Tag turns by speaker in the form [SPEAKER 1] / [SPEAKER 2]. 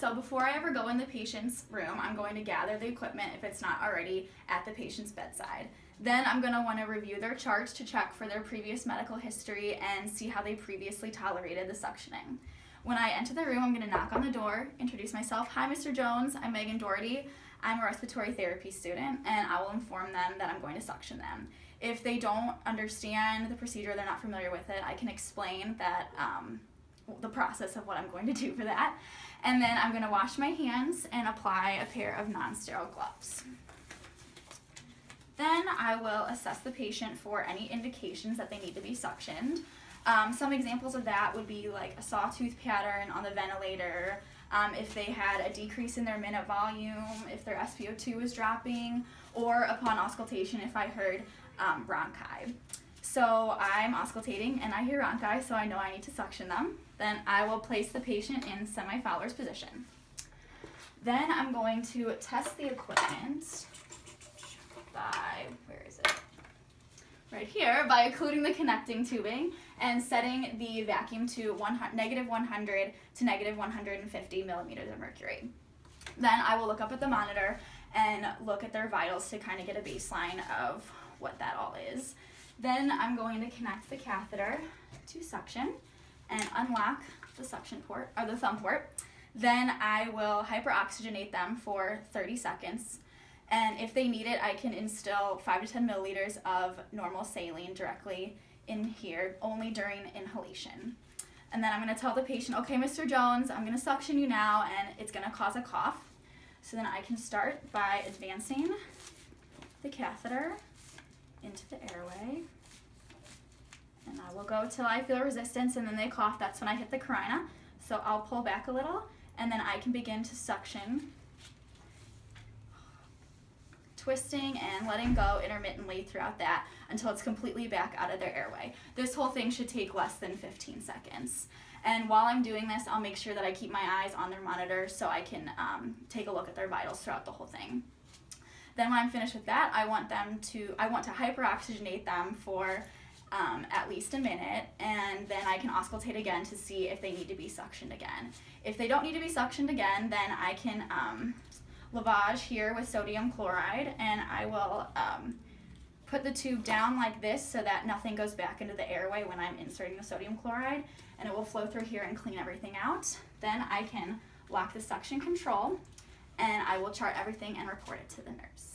[SPEAKER 1] So before I ever go in the patient's room, I'm going to gather the equipment if it's not already at the patient's bedside. Then I'm going to want to review their charts to check for their previous medical history and see how they previously tolerated the suctioning. When I enter the room, I'm going to knock on the door, introduce myself. Hi, Mr. Jones. I'm Megan Dougherty. I'm a respiratory therapy student, and I will inform them that I'm going to suction them. If they don't understand the procedure, they're not familiar with it, I can explain that the process of what I'm going to do for that. And then I'm going to wash my hands and apply a pair of non-sterile gloves. Then I will assess the patient for any indications that they need to be suctioned. Some examples of that would be like a sawtooth pattern on the ventilator, if they had a decrease in their minute volume, if their SpO2 was dropping, or upon auscultation if I heard bronchi. So I'm auscultating and I hear bronchi, so I know I need to suction them. Then I will place the patient in semi-Fowler's position. Then I'm going to test the equipment by, where is it? Right here, by occluding the connecting tubing and setting the vacuum to -100 to -150 millimeters of mercury. Then I will look up at the monitor and look at their vitals to kind of get a baseline of what that all is. Then I'm going to connect the catheter to suction and unlock the suction port, or the thumb port. Then I will hyperoxygenate them for 30 seconds. And if they need it, I can instill 5 to 10 milliliters of normal saline directly in here, only during inhalation. And then I'm going to tell the patient, okay, Mr. Jones, I'm going to suction you now, and it's going to cause a cough. So then I can start by advancing the catheter into the airway. And I will go till I feel resistance, and then they cough. That's when I hit the carina. So I'll pull back a little, and then I can begin to suction, twisting and letting go intermittently throughout that until it's completely back out of their airway. This whole thing should take less than 15 seconds. And while I'm doing this, I'll make sure that I keep my eyes on their monitor so I can take a look at their vitals throughout the whole thing. Then when I'm finished with that, I want to hyperoxygenate them for at least a minute, and then I can auscultate again to see if they need to be suctioned again. If they don't need to be suctioned again, then I can lavage here with sodium chloride, and I will put the tube down like this so that nothing goes back into the airway when I'm inserting the sodium chloride, and it will flow through here and clean everything out. Then I can lock the suction control, and I will chart everything and report it to the nurse.